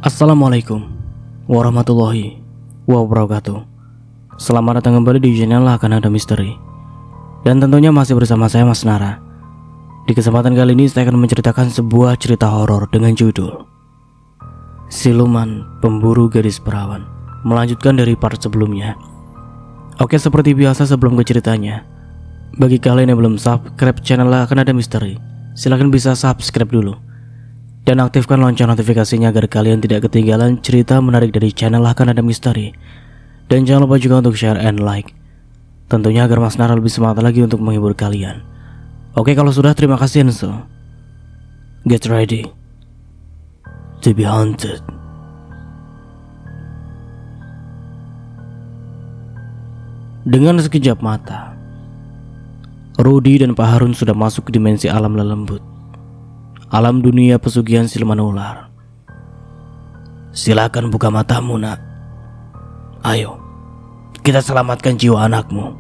Assalamualaikum warahmatullahi wabarakatuh. Selamat datang kembali di channel Akan Ada Misteri. Dan tentunya masih bersama saya Mas Nara. Di kesempatan kali ini saya akan menceritakan sebuah cerita horor dengan judul Siluman Pemburu Gadis Perawan. Melanjutkan dari part sebelumnya. Oke, seperti biasa sebelum ke ceritanya, bagi kalian yang belum subscribe channel Akan Ada Misteri, silahkan bisa subscribe dulu dan aktifkan lonceng notifikasinya agar kalian tidak ketinggalan cerita menarik dari channel Akan Ada Misteri. Dan jangan lupa juga untuk share and like, tentunya agar Mas Nara lebih semangat lagi untuk menghibur kalian. Oke, kalau sudah, terima kasih, and so get ready to be haunted. Dengan sekejap mata, Rudy dan Pak Harun sudah masuk ke dimensi alam lelembut, alam dunia pesugihan siluman ular. Silakan buka matamu, nak. Ayo, kita selamatkan jiwa anakmu.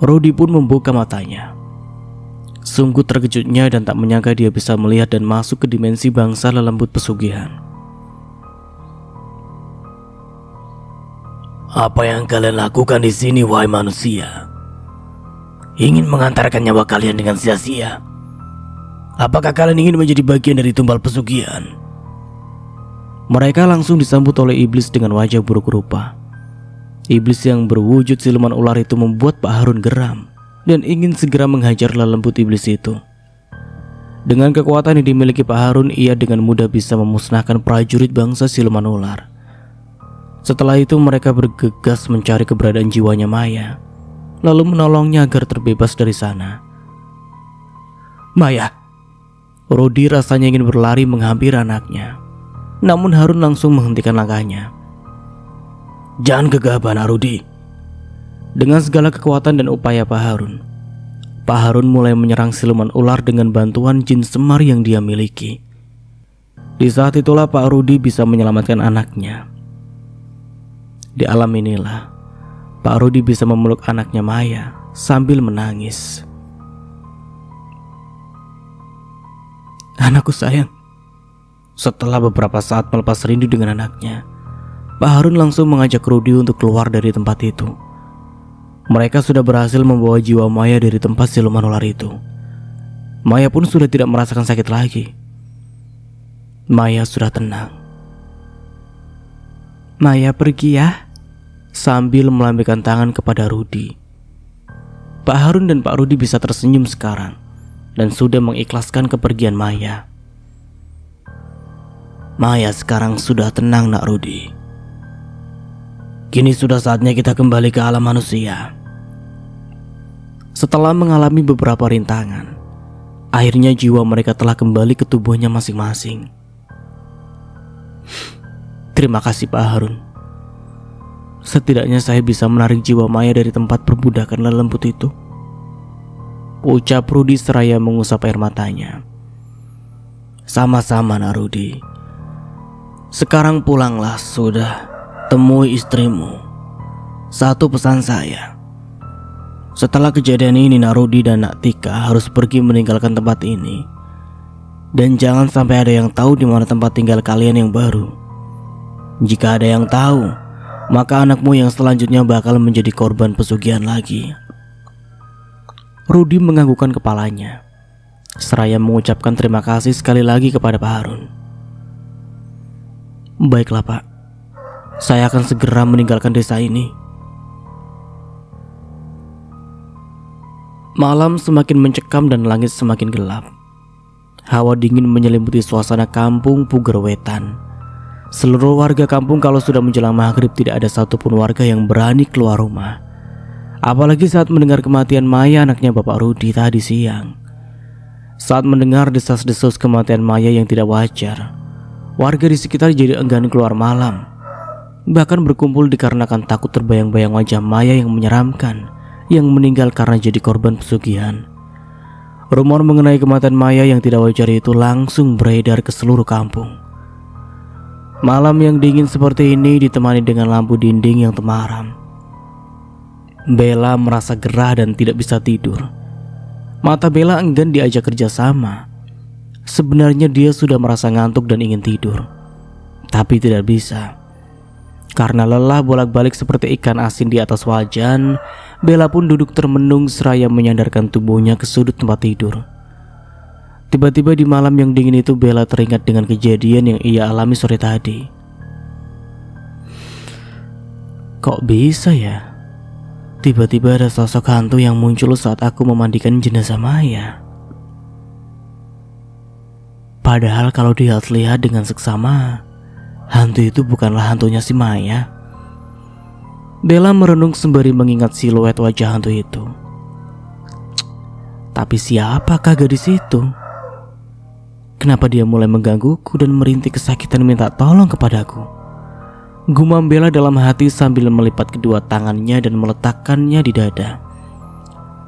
Rudy pun membuka matanya. Sungguh terkejutnya dan tak menyangka dia bisa melihat dan masuk ke dimensi bangsa lelembut pesugihan. Apa yang kalian lakukan di sini, wahai manusia? Ingin mengantarkan nyawa kalian dengan sia-sia? Apakah kalian ingin menjadi bagian dari tumbal pesugihan? Mereka langsung disambut oleh iblis dengan wajah buruk rupa. Iblis yang berwujud siluman ular itu membuat Pak Harun geram dan ingin segera menghajar lelembut iblis itu. Dengan kekuatan yang dimiliki Pak Harun, ia dengan mudah bisa memusnahkan prajurit bangsa siluman ular. Setelah itu mereka bergegas mencari keberadaan jiwanya Maya, lalu menolongnya agar terbebas dari sana. Maya! Rudy rasanya ingin berlari menghampiri anaknya, namun Harun langsung menghentikan langkahnya. Jangan gegabah, Rudy. Dengan segala kekuatan dan upaya Pak Harun mulai menyerang siluman ular dengan bantuan jin semar yang dia miliki. Di saat itulah Pak Rudy bisa menyelamatkan anaknya. Di alam inilah Pak Rudy bisa memeluk anaknya Maya sambil menangis. Anakku sayang. Setelah beberapa saat melepas rindu dengan anaknya, Pak Harun langsung mengajak Rudy untuk keluar dari tempat itu. Mereka sudah berhasil membawa jiwa Maya dari tempat siluman ular itu. Maya pun sudah tidak merasakan sakit lagi. Maya sudah tenang. Maya pergi ya, sambil melambaikan tangan kepada Rudy. Pak Harun dan Pak Rudy bisa tersenyum sekarang dan sudah mengikhlaskan kepergian Maya. Maya sekarang sudah tenang, nak Rudy. Kini sudah saatnya kita kembali ke alam manusia. Setelah mengalami beberapa rintangan, akhirnya jiwa mereka telah kembali ke tubuhnya masing-masing. Terima kasih, Pak Harun. Setidaknya saya bisa menarik jiwa Maya dari tempat perbudakan lelembut itu, ucap Rudy seraya mengusap air matanya. Sama-sama, nak Rudy. Sekarang pulanglah sudah. Temui istrimu. Satu pesan saya. Setelah kejadian ini, Nak Rudy dan Nak Tika harus pergi meninggalkan tempat ini. Dan jangan sampai ada yang tahu di mana tempat tinggal kalian yang baru. Jika ada yang tahu, maka anakmu yang selanjutnya bakal menjadi korban pesugihan lagi. Rudy menganggukkan kepalanya, seraya mengucapkan terima kasih sekali lagi kepada Pak Harun. Baiklah, Pak. Saya akan segera meninggalkan desa ini. Malam semakin mencekam dan langit semakin gelap. Hawa dingin menyelimuti suasana kampung Puger Wetan. Seluruh warga kampung kalau sudah menjelang maghrib tidak ada satupun warga yang berani keluar rumah. Apalagi saat mendengar kematian Maya, anaknya Bapak Rudy tadi siang. Saat mendengar desas-desus kematian Maya yang tidak wajar, warga di sekitar jadi enggan keluar malam. Bahkan berkumpul dikarenakan takut terbayang-bayang wajah Maya yang menyeramkan, yang meninggal karena jadi korban pesugihan. Rumor mengenai kematian Maya yang tidak wajar itu langsung beredar ke seluruh kampung. Malam yang dingin seperti ini ditemani dengan lampu dinding yang temaram. Bella merasa gerah dan tidak bisa tidur. Mata Bella enggan diajak kerjasama. Sebenarnya dia sudah merasa ngantuk dan ingin tidur. Tapi tidak bisa. Karena lelah bolak-balik seperti ikan asin di atas wajan, Bella pun duduk termenung seraya menyandarkan tubuhnya ke sudut tempat tidur. Tiba-tiba di malam yang dingin itu Bella teringat dengan kejadian yang ia alami sore tadi. Kok bisa ya? Tiba-tiba ada sosok hantu yang muncul saat aku memandikan jenazah Maya. Padahal kalau dilihat dengan seksama, hantu itu bukanlah hantunya si Maya. Bella merenung sembari mengingat siluet wajah hantu itu. Tapi siapakah gadis itu? Kenapa dia mulai menggangguku dan merintih kesakitan minta tolong kepadaku? Gumam Bella dalam hati sambil melipat kedua tangannya dan meletakkannya di dada.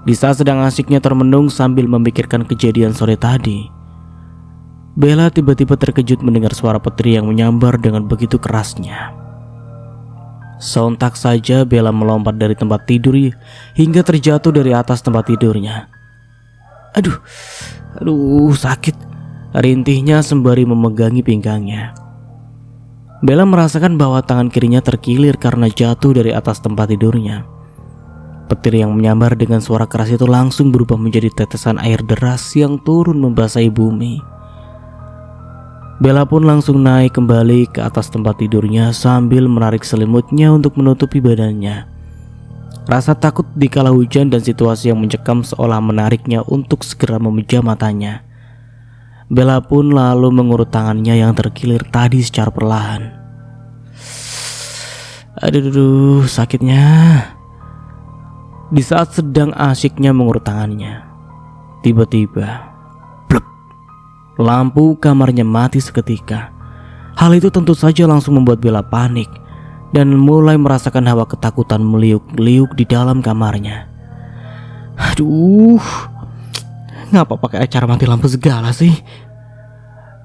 Di saat sedang asyiknya termenung sambil memikirkan kejadian sore tadi, Bella tiba-tiba terkejut mendengar suara petir yang menyambar dengan begitu kerasnya. Sontak saja Bella melompat dari tempat tidur hingga terjatuh dari atas tempat tidurnya. Aduh, sakit. Rintihnya sembari memegangi pinggangnya. Bella merasakan bahwa tangan kirinya terkilir karena jatuh dari atas tempat tidurnya. Petir yang menyambar dengan suara keras itu langsung berubah menjadi tetesan air deras yang turun membasahi bumi. Bella pun langsung naik kembali ke atas tempat tidurnya sambil menarik selimutnya untuk menutupi badannya. Rasa takut dikala hujan dan situasi yang mencekam seolah menariknya untuk segera memejam matanya. Bella pun lalu mengurut tangannya yang terkilir tadi secara perlahan. Aduh, sakitnya. Di saat sedang asyiknya mengurut tangannya, tiba-tiba blep, lampu kamarnya mati seketika. Hal itu tentu saja langsung membuat Bella panik dan mulai merasakan hawa ketakutan meliuk-liuk di dalam kamarnya. Aduh, ngapa pakai acara mati lampu segala sih?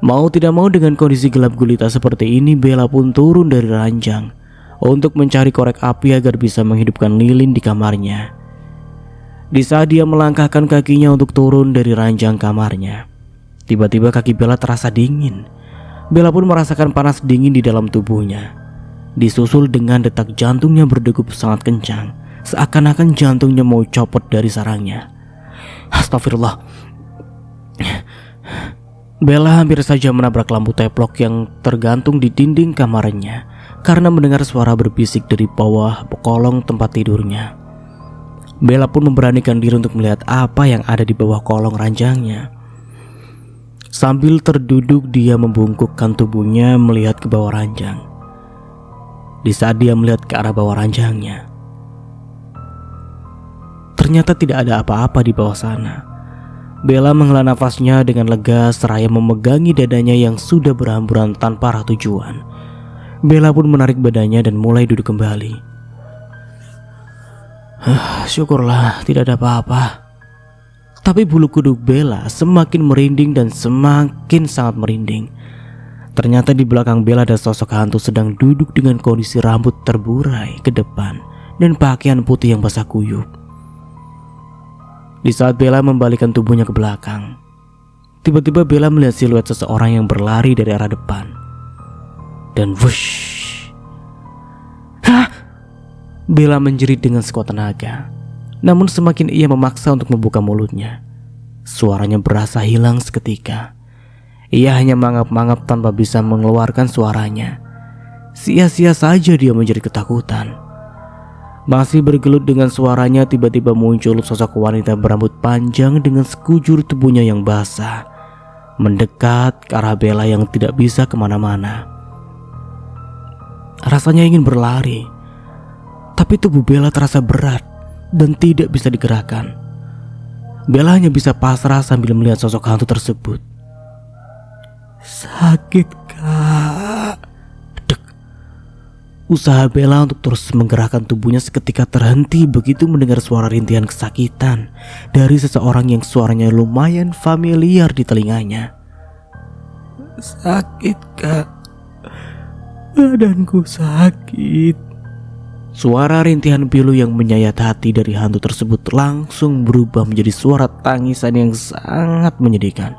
Mau tidak mau dengan kondisi gelap gulita seperti ini, Bella pun turun dari ranjang untuk mencari korek api agar bisa menghidupkan lilin di kamarnya. Di saat dia melangkahkan kakinya untuk turun dari ranjang kamarnya, tiba-tiba kaki Bella terasa dingin. Bella pun merasakan panas dingin di dalam tubuhnya, disusul dengan detak jantungnya berdegup sangat kencang, seakan-akan jantungnya mau copot dari sarangnya. Astagfirullah. Bella hampir saja menabrak lampu teplok yang tergantung di dinding kamarnya karena mendengar suara berbisik dari bawah kolong tempat tidurnya. Bella pun memberanikan diri untuk melihat apa yang ada di bawah kolong ranjangnya. Sambil terduduk, dia membungkukkan tubuhnya melihat ke bawah ranjang. Di saat dia melihat ke arah bawah ranjangnya, ternyata tidak ada apa-apa di bawah sana. Bella menghela nafasnya dengan lega seraya memegangi dadanya yang sudah berhamburan tanpa arah tujuan. Bella pun menarik badannya dan mulai duduk kembali. Syukurlah tidak ada apa-apa. Tapi bulu kuduk Bella semakin merinding dan semakin sangat merinding. Ternyata di belakang Bella ada sosok hantu sedang duduk dengan kondisi rambut terburai ke depan dan pakaian putih yang basah kuyup. Di saat Bella membalikkan tubuhnya ke belakang, tiba-tiba Bella melihat siluet seseorang yang berlari dari arah depan. Dan wush. Hah? Bella menjerit dengan sekuat tenaga. Namun semakin ia memaksa untuk membuka mulutnya, suaranya berasa hilang seketika. Ia hanya mangap-mangap tanpa bisa mengeluarkan suaranya. Sia-sia saja dia menjadi ketakutan. Masih bergelut dengan suaranya, tiba-tiba muncul sosok wanita berambut panjang dengan sekujur tubuhnya yang basah, mendekat ke arah Bella yang tidak bisa kemana-mana. Rasanya ingin berlari, tapi tubuh Bella terasa berat dan tidak bisa digerakkan. Bella hanya bisa pasrah sambil melihat sosok hantu tersebut. Sakit, Kak. Usaha Bella untuk terus menggerakkan tubuhnya seketika terhenti begitu mendengar suara rintihan kesakitan dari seseorang yang suaranya lumayan familiar di telinganya. Sakit, Kak. Badanku sakit. Suara rintihan pilu yang menyayat hati dari hantu tersebut langsung berubah menjadi suara tangisan yang sangat menyedihkan.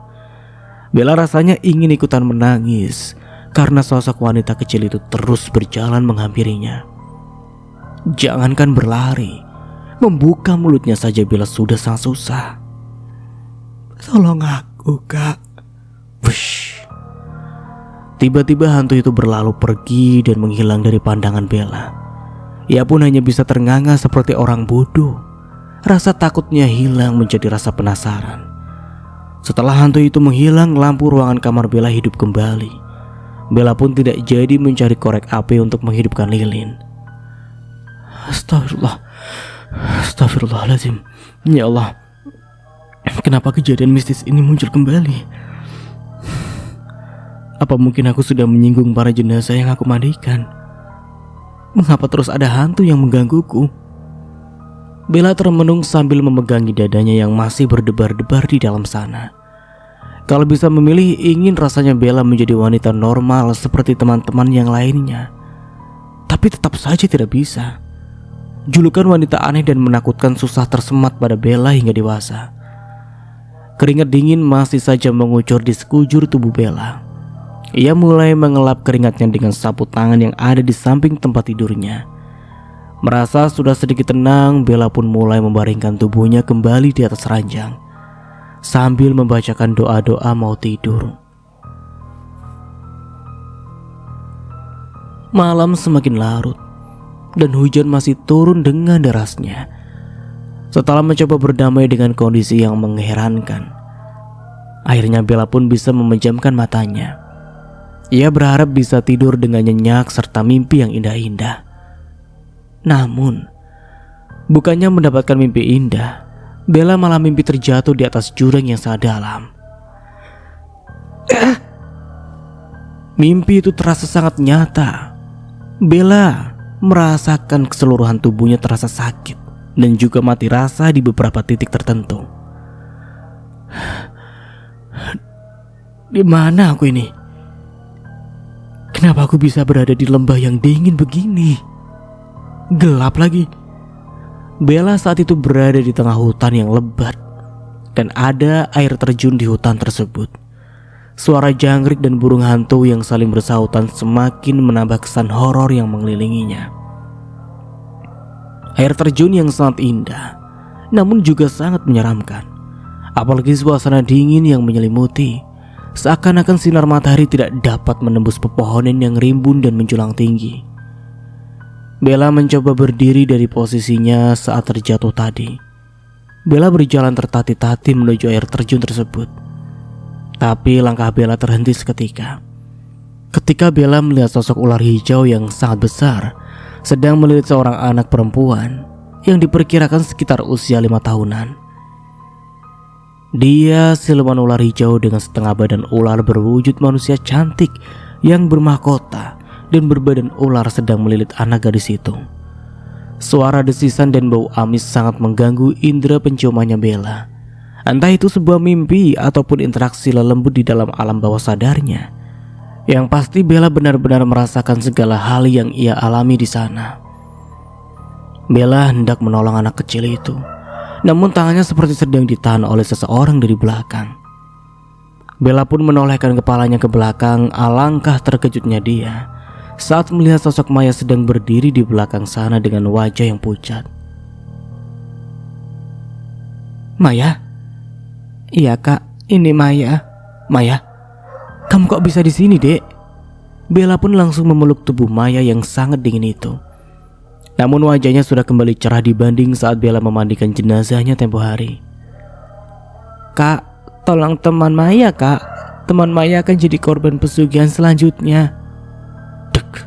Bella rasanya ingin ikutan menangis karena sosok wanita kecil itu terus berjalan menghampirinya. Jangankan berlari, membuka mulutnya saja Bella sudah sangat susah. "Tolong aku, Kak." Wush. Tiba-tiba hantu itu berlalu pergi dan menghilang dari pandangan Bella. Ia pun hanya bisa ternganga seperti orang bodoh. Rasa takutnya hilang menjadi rasa penasaran. Setelah hantu itu menghilang, lampu ruangan kamar Bella hidup kembali. Bella pun tidak jadi mencari korek api untuk menghidupkan lilin. Astagfirullahaladzim. Ya Allah, kenapa kejadian mistis ini muncul kembali? Apa mungkin aku sudah menyinggung para jenazah yang aku mandikan? Mengapa terus ada hantu yang menggangguku? Bella termenung sambil memegangi dadanya yang masih berdebar-debar di dalam sana. Kalau bisa memilih, ingin rasanya Bella menjadi wanita normal seperti teman-teman yang lainnya. Tapi tetap saja tidak bisa. Julukan wanita aneh dan menakutkan susah tersemat pada Bella hingga dewasa. Keringat dingin masih saja mengucur di sekujur tubuh Bella. Ia mulai mengelap keringatnya dengan sapu tangan yang ada di samping tempat tidurnya. Merasa sudah sedikit tenang, Bella pun mulai membaringkan tubuhnya kembali di atas ranjang sambil membacakan doa-doa mau tidur. Malam semakin larut dan hujan masih turun dengan derasnya. Setelah mencoba berdamai dengan kondisi yang mengherankan, akhirnya Bella pun bisa memejamkan matanya. Ia berharap bisa tidur dengan nyenyak serta mimpi yang indah-indah. Namun, bukannya mendapatkan mimpi indah, Bella malah mimpi terjatuh di atas jurang yang sangat dalam. Mimpi itu terasa sangat nyata. Bella merasakan keseluruhan tubuhnya terasa sakit dan juga mati rasa di beberapa titik tertentu. Di mana aku ini? Kenapa aku bisa berada di lembah yang dingin begini? Gelap lagi. Bella saat itu berada di tengah hutan yang lebat dan ada air terjun di hutan tersebut. Suara jangkrik dan burung hantu yang saling bersahutan semakin menambah kesan horor yang mengelilinginya. Air terjun yang sangat indah, namun juga sangat menyeramkan. Apalagi suasana dingin yang menyelimuti, seakan-akan sinar matahari tidak dapat menembus pepohonan yang rimbun dan menjulang tinggi. Bella mencoba berdiri dari posisinya saat terjatuh tadi. Bella berjalan tertatih-tatih menuju air terjun tersebut. Tapi langkah Bella terhenti seketika. Ketika Bella melihat sosok ular hijau yang sangat besar sedang melilit seorang anak perempuan yang diperkirakan sekitar usia 5 tahunan. Dia siluman ular hijau dengan setengah badan ular berwujud manusia cantik yang bermahkota dan berbadan ular sedang melilit anak gadis itu. Suara desisan dan bau amis sangat mengganggu indera penciumannya Bella. Entah itu sebuah mimpi ataupun interaksi lelembut di dalam alam bawah sadarnya. Yang pasti Bella benar-benar merasakan segala hal yang ia alami di sana. Bella hendak menolong anak kecil itu, namun tangannya seperti sedang ditahan oleh seseorang dari belakang. Bella pun menolehkan kepalanya ke belakang. Alangkah terkejutnya dia saat melihat sosok Maya sedang berdiri di belakang sana dengan wajah yang pucat. "Maya?" "Iya kak, ini Maya." "Maya, kamu kok bisa di sini, Dek?" Bella pun langsung memeluk tubuh Maya yang sangat dingin itu. Namun wajahnya sudah kembali cerah dibanding saat Bella memandikan jenazahnya tempo hari. "Kak, tolong teman Maya, Kak. Teman Maya akan jadi korban pesugihan selanjutnya." Dek.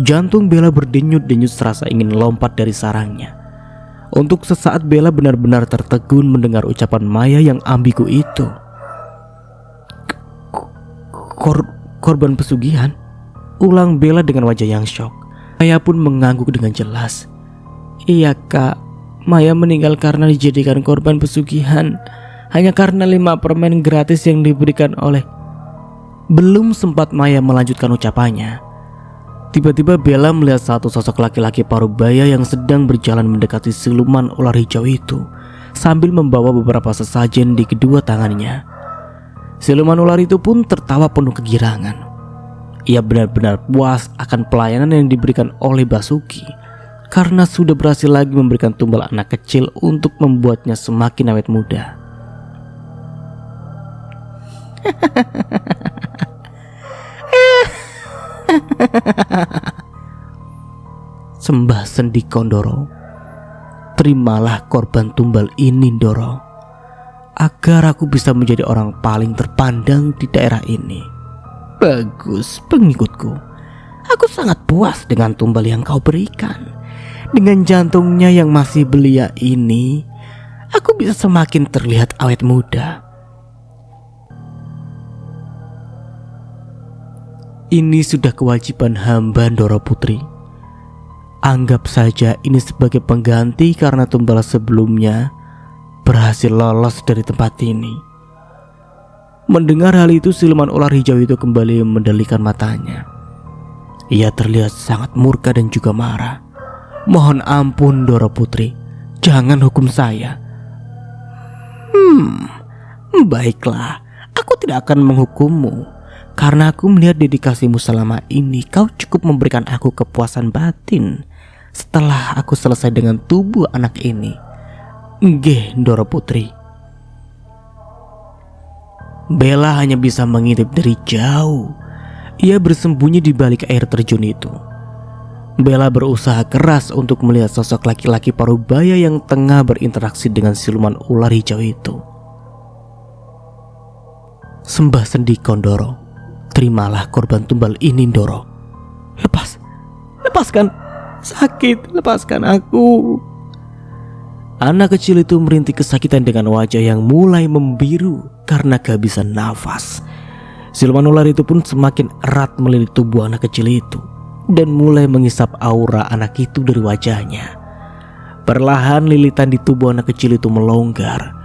Jantung Bella berdenyut-denyut serasa ingin lompat dari sarangnya. Untuk sesaat Bella benar-benar tertegun mendengar ucapan Maya yang ambigu itu. Korban pesugihan? Ulang Bella dengan wajah yang syok. Maya pun mengangguk dengan jelas. "Iya kak, Maya meninggal karena dijadikan korban pesugihan hanya karena 5 permen gratis yang diberikan oleh..." Belum sempat Maya melanjutkan ucapannya, tiba-tiba Bella melihat satu sosok laki-laki parubaya yang sedang berjalan mendekati siluman ular hijau itu sambil membawa beberapa sesajen di kedua tangannya. Siluman ular itu pun tertawa penuh kegirangan. Ia benar-benar puas akan pelayanan yang diberikan oleh Basuki, karena sudah berhasil lagi memberikan tumbal anak kecil untuk membuatnya semakin awet muda. Sembah sendi Kondoro, terimalah korban tumbal ini Ndoro, agar aku bisa menjadi orang paling terpandang di daerah ini. Bagus pengikutku, aku sangat puas dengan tumbal yang kau berikan. Dengan jantungnya yang masih belia ini, aku bisa semakin terlihat awet muda. Ini sudah kewajiban hamba Ndoro Putri. Anggap saja ini sebagai pengganti karena tumbal sebelumnya berhasil lolos dari tempat ini. Mendengar hal itu, siluman ular hijau itu kembali mendelikan matanya. Ia terlihat sangat murka dan juga marah. Mohon ampun Ndoro Putri, jangan hukum saya. Baiklah, aku tidak akan menghukummu. Karena aku melihat dedikasimu selama ini, kau cukup memberikan aku kepuasan batin setelah aku selesai dengan tubuh anak ini. Nggih, Ndoro Putri. Bella hanya bisa mengintip dari jauh. Ia bersembunyi di balik air terjun itu. Bella berusaha keras untuk melihat sosok laki-laki parubaya yang tengah berinteraksi dengan siluman ular hijau itu. Sembah sendi Kondoro, terimalah korban tumbal ini Ndoro. Lepaskan, sakit, lepaskan aku. Anak kecil itu merintih kesakitan dengan wajah yang mulai membiru karena kehabisan nafas. Siluman ular itu pun semakin erat melilit tubuh anak kecil itu dan mulai mengisap aura anak itu dari wajahnya. Perlahan lilitan di tubuh anak kecil itu melonggar.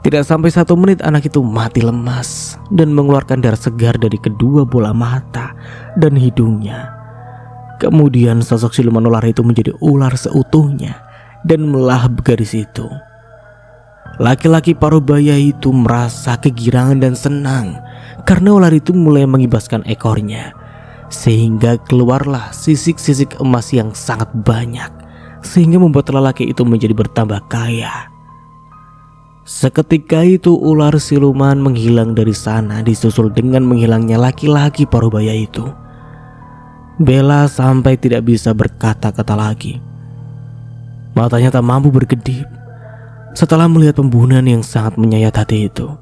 Tidak sampai 1 menit anak itu mati lemas dan mengeluarkan darah segar dari kedua bola mata dan hidungnya. Kemudian sosok siluman ular itu menjadi ular seutuhnya dan melahap garis itu. Laki-laki parubaya itu merasa kegirangan dan senang karena ular itu mulai mengibaskan ekornya, sehingga keluarlah sisik-sisik emas yang sangat banyak, sehingga membuat lelaki itu menjadi bertambah kaya. Seketika itu ular siluman menghilang dari sana, disusul dengan menghilangnya laki-laki parubaya itu. Bella sampai tidak bisa berkata-kata lagi. Matanya tak mampu berkedip setelah melihat pembunuhan yang sangat menyayat hati itu.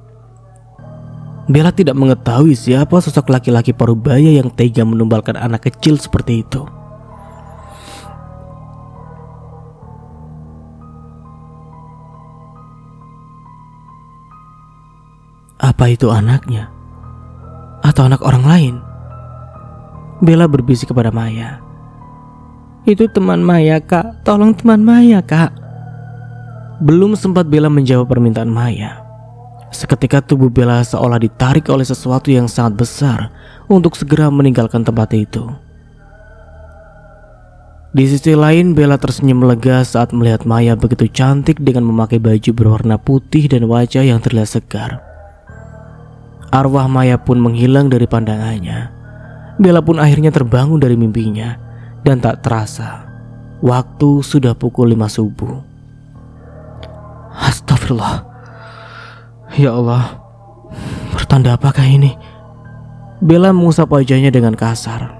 Bella tidak mengetahui siapa sosok laki-laki parubaya yang tega menumbalkan anak kecil seperti itu. Apa itu anaknya? Atau anak orang lain? Bella berbisik kepada Maya. Itu teman Maya kak, tolong teman Maya kak. Belum sempat Bella menjawab permintaan Maya, seketika tubuh Bella seolah ditarik oleh sesuatu yang sangat besar untuk segera meninggalkan tempat itu. Di sisi lain, Bella tersenyum lega saat melihat Maya begitu cantik dengan memakai baju berwarna putih dan wajah yang terlihat segar. Arwah Maya pun menghilang dari pandangannya. Bella pun akhirnya terbangun dari mimpinya. Dan tak terasa, waktu sudah pukul 5 subuh. Astagfirullah. Ya Allah, pertanda apakah ini? Bella mengusap wajahnya dengan kasar.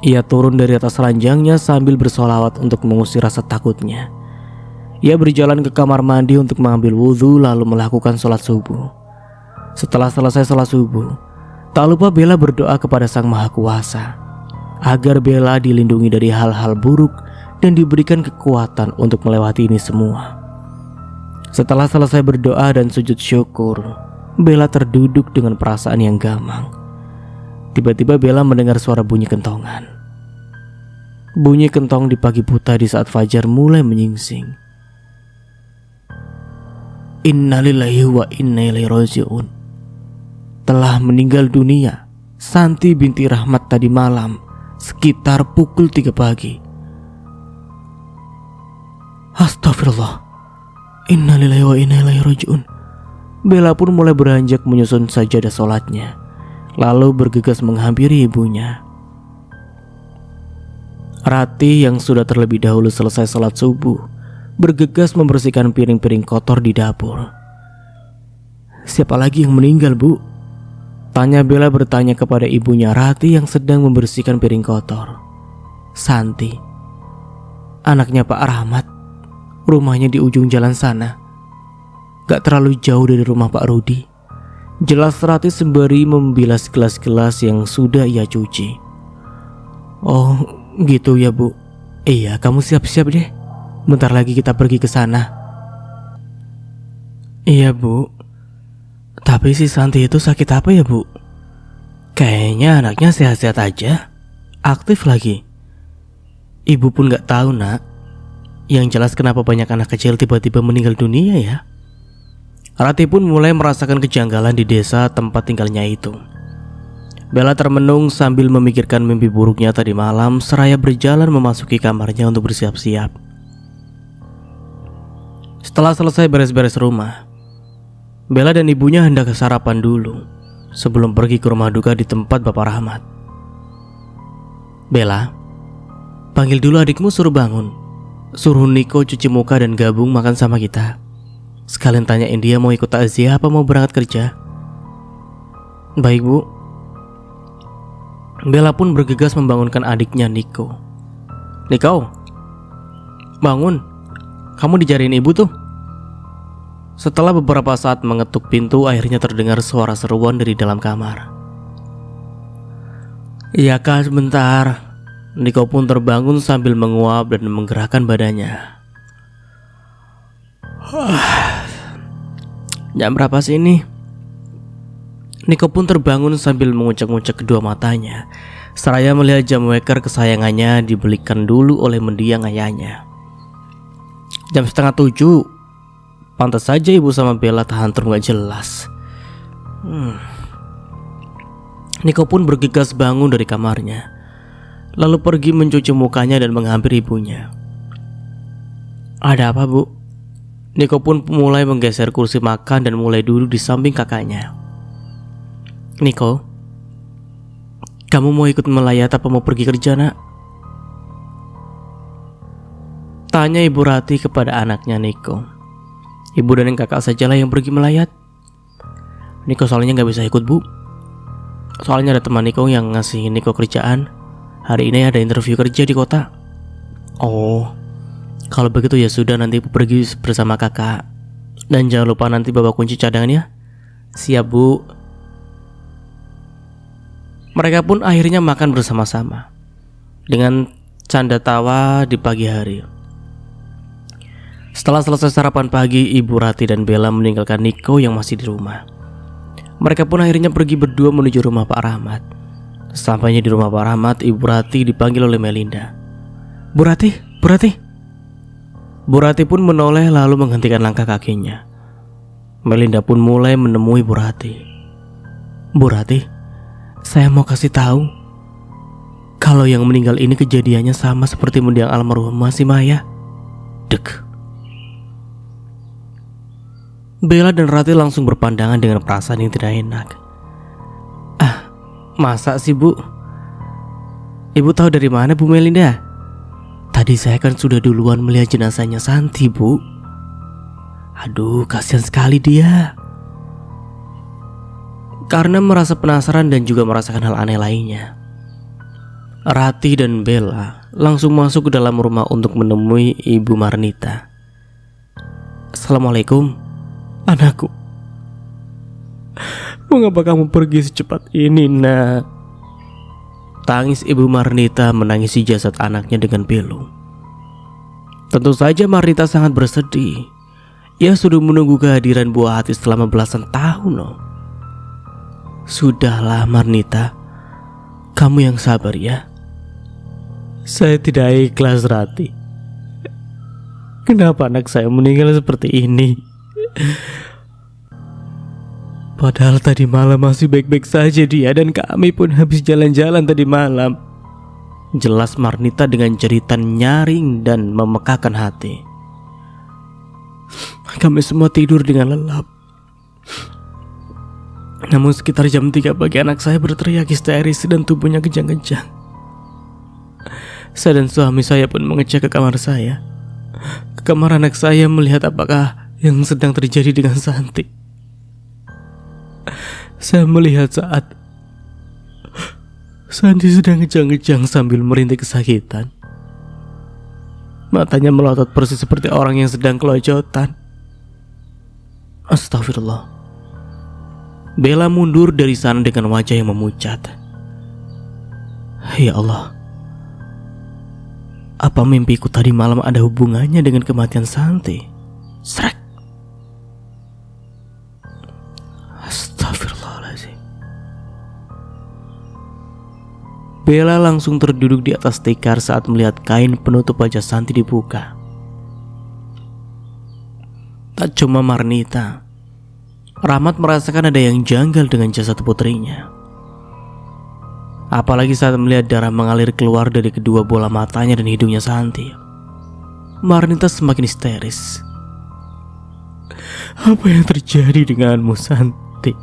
Ia turun dari atas ranjangnya sambil bersolawat untuk mengusir rasa takutnya. Ia berjalan ke kamar mandi untuk mengambil wudhu lalu melakukan sholat subuh. Setelah selesai sholat subuh, tak lupa Bella berdoa kepada Sang Maha Kuasa agar Bella dilindungi dari hal-hal buruk dan diberikan kekuatan untuk melewati ini semua. Setelah selesai berdoa dan sujud syukur, Bella terduduk dengan perasaan yang gamang. Tiba-tiba Bella mendengar suara bunyi kentongan. Bunyi kentong di pagi buta di saat fajar mulai menyingsing. Innalillahi wa inna ilaihi raji'un. Telah meninggal dunia Santi binti Rahmat tadi malam sekitar pukul 3 pagi. Astagfirullah. Innalillahi wa inna ilaihi raji'un. Bella pun mulai beranjak menyusun sajadah sholatnya. lalu bergegas menghampiri ibunya. Rati yang sudah terlebih dahulu selesai sholat subuh bergegas membersihkan piring-piring kotor di dapur. "Siapa lagi yang meninggal, Bu?" tanya Bella bertanya kepada ibunya Rati yang sedang membersihkan piring kotor. "Santi, anaknya Pak Rahmat. Rumahnya di ujung jalan sana, gak terlalu jauh dari rumah Pak Rudi," jelas Rati sembari membilas gelas-gelas yang sudah ia cuci. "Oh gitu ya, Bu. Iya, kamu siap-siap deh. Bentar lagi kita pergi ke sana." "Iya, Bu. Tapi si Santi itu sakit apa ya, Bu? Kayaknya anaknya sehat-sehat aja. Aktif lagi." "Ibu pun gak tahu, Nak. Yang jelas kenapa banyak anak kecil tiba-tiba meninggal dunia ya." Rati pun mulai merasakan kejanggalan di desa tempat tinggalnya itu. Bella termenung sambil memikirkan mimpi buruknya tadi malam seraya berjalan memasuki kamarnya untuk bersiap-siap. Setelah selesai beres-beres rumah, Bella dan ibunya hendak sarapan dulu sebelum pergi ke rumah duka di tempat Bapak Rahmat. "Bella, panggil dulu adikmu, suruh bangun. Suruh Niko cuci muka dan gabung makan sama kita. Sekalian tanyain dia mau ikut takziah apa mau berangkat kerja." "Baik, Bu." Bella pun bergegas membangunkan adiknya Niko. "Niko, bangun. Kamu dijariin ibu tuh." Setelah beberapa saat mengetuk pintu, akhirnya terdengar suara seruan dari dalam kamar. "Iya Kak, sebentar." Niko pun terbangun sambil menguap dan menggerakkan badannya. "Jam berapa sih ini?" Niko pun terbangun sambil mengucek-ngucek kedua matanya seraya melihat jam weker kesayangannya dibelikan dulu oleh mendiang ayahnya. "Jam 6:30. Pantas saja ibu sama Bella tantrum gak jelas." Niko pun bergegas bangun dari kamarnya, lalu pergi mencuci mukanya dan menghampiri ibunya. "Ada apa, Bu?" Niko pun mulai menggeser kursi makan dan mulai duduk di samping kakaknya. "Niko, kamu mau ikut melayat apa mau pergi kerja, Nak?" tanya Ibu Rati kepada anaknya Niko. "Ibu dan kakak sajalah yang pergi melayat. Niko soalnya gak bisa ikut, Bu. Soalnya ada teman Niko yang ngasih Niko kerjaan. Hari ini ada interview kerja di kota." "Oh, kalau begitu ya sudah, nanti Ibu pergi bersama kakak. Dan jangan lupa nanti bawa kunci cadangan ya." "Siap, Bu." Mereka pun akhirnya makan bersama-sama dengan canda tawa di pagi hari. Setelah selesai sarapan pagi, Ibu Rati dan Bella meninggalkan Niko yang masih di rumah. Mereka pun akhirnya pergi berdua menuju rumah Pak Rahmat. Sampainya di rumah Pak Rahmat, Ibu Rati dipanggil oleh Melinda. Bu Rati." Bu Rati pun menoleh lalu menghentikan langkah kakinya. Melinda pun mulai menemui Bu Rati. "Bu Rati, saya mau kasih tahu kalau yang meninggal ini kejadiannya sama seperti mendiang almarhumah si Maya." Dek. Bella dan Rati langsung berpandangan dengan perasaan yang tidak enak. "Ah, masa sih, Bu? Ibu tahu dari mana, Bu Melinda? Tadi saya kan sudah duluan melihat jenazahnya Santi, Bu. Aduh, kasihan sekali dia." Karena merasa penasaran dan juga merasakan hal aneh lainnya, Rati dan Bella langsung masuk ke dalam rumah untuk menemui Ibu Marnita. "Assalamualaikum, anakku. Mengapa kamu pergi secepat ini, Nak?" Tangis Ibu Marnita menangisi jasad anaknya dengan pilu. Tentu saja Marnita sangat bersedih. Ia sudah menunggu kehadiran buah hati selama belasan tahun loh. "Sudahlah Marnita, kamu yang sabar ya." "Saya tidak ikhlas, Rati. Kenapa anak saya meninggal seperti ini? Padahal tadi malam masih baik-baik saja dia dan kami pun habis jalan-jalan tadi malam." Jelas Marnita dengan jeritan nyaring dan memekakan hati. "Kami semua tidur dengan lelap. Namun sekitar jam 3 pagi anak saya berteriak histeris dan tubuhnya kejang-kejang. Saya dan suami saya pun mengecek ke kamar saya. Ke kamar anak saya melihat apakah yang sedang terjadi dengan Santi. Saya melihat saat Santi sedang kejang-kejang sambil merintih kesakitan. Matanya melotot persis seperti orang yang sedang kelojotan. Astagfirullah. Bella mundur dari sana dengan wajah yang memucat. Ya Allah, apa mimpiku tadi malam ada hubungannya dengan kematian Santi? Srek. Astagfirullahaladzim. Bella langsung terduduk di atas tikar saat melihat kain penutup wajah Santi dibuka. Tak cuma Marnita, Rahmat merasakan ada yang janggal dengan jasad putrinya. Apalagi saat melihat darah mengalir keluar dari kedua bola matanya dan hidungnya Santi. Marnita semakin histeris. Apa yang terjadi denganmu, Santi?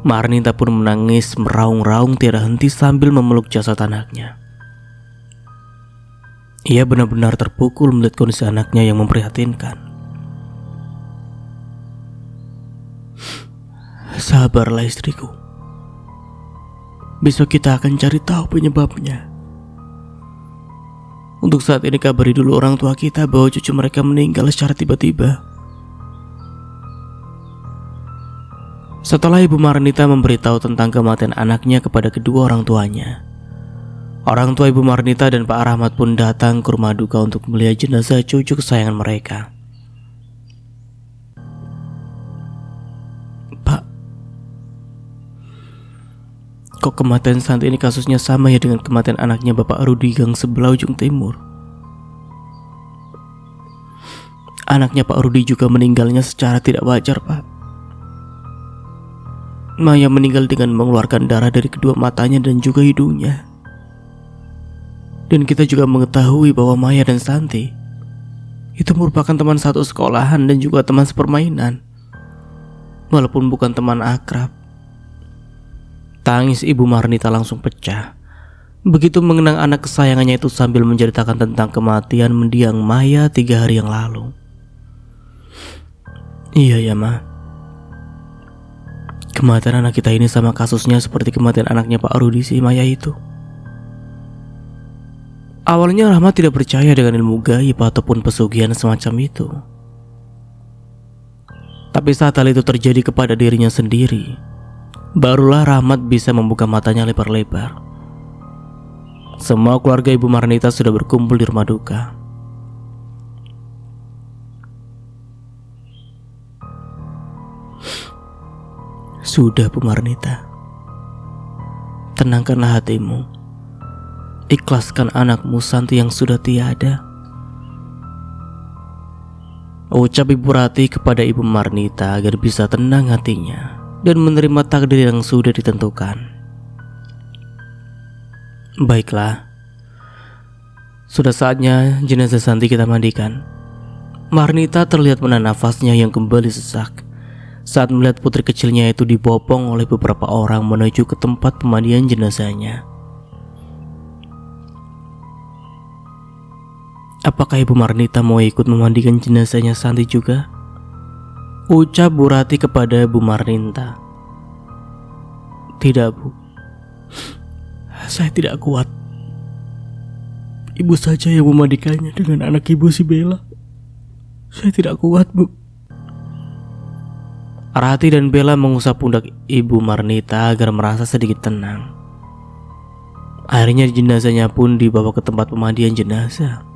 Marnita pun menangis meraung-raung tiada henti sambil memeluk jasad anaknya. Ia benar-benar terpukul melihat kondisi anaknya yang memprihatinkan. Sabarlah istriku. Besok kita akan cari tahu penyebabnya. Untuk saat ini kabari dulu orang tua kita bahwa cucu mereka meninggal secara tiba-tiba. Setelah Ibu Marnita memberitahu tentang kematian anaknya kepada kedua orang tuanya, orang tua Ibu Marnita dan Pak Rahmat pun datang ke rumah duka untuk melihat jenazah cucu kesayangan mereka. Pak, kok kematian Santi ini kasusnya sama ya dengan kematian anaknya Bapak Rudi gang sebelah ujung timur? Anaknya Pak Rudi juga meninggalnya secara tidak wajar, Pak. Maya meninggal dengan mengeluarkan darah dari kedua matanya dan juga hidungnya. Dan kita juga mengetahui bahwa Maya dan Santi itu merupakan teman satu sekolahan dan juga teman sepermainan, walaupun bukan teman akrab. Tangis Ibu Marnita langsung pecah begitu mengenang anak kesayangannya itu sambil menceritakan tentang kematian mendiang Maya 3 hari yang lalu. Iya ya, Ma. Kematian anak kita ini sama kasusnya seperti kematian anaknya Pak Rudi si Maya itu. Awalnya Rahmat tidak percaya dengan ilmu gaib ataupun pesugihan semacam itu. Tapi saat hal itu terjadi kepada dirinya sendiri, barulah Rahmat bisa membuka matanya lebar-lebar. Semua keluarga Ibu Marnita sudah berkumpul di rumah duka. Sudah, Bu Marnita. Tenangkanlah hatimu. Ikhlaskan anakmu Santi yang sudah tiada. Ucap Ibu Rati kepada Ibu Marnita agar bisa tenang hatinya dan menerima takdir yang sudah ditentukan. Baiklah. Sudah saatnya jenazah Santi kita mandikan. Marnita terlihat menahan nafasnya yang kembali sesak saat melihat putri kecilnya itu dibopong oleh beberapa orang menuju ke tempat pemandian jenazahnya. Apakah Ibu Marnita mau ikut memandikan jenazahnya Santi juga? Ucap Bu Rati kepada Bu Marnita. Tidak, Bu. Saya tidak kuat. Ibu saja yang memandikannya dengan anak ibu si Bella. Saya tidak kuat, Bu. Rati dan Bella mengusap pundak Ibu Marnita agar merasa sedikit tenang. Akhirnya jenazahnya pun dibawa ke tempat pemandian jenazah.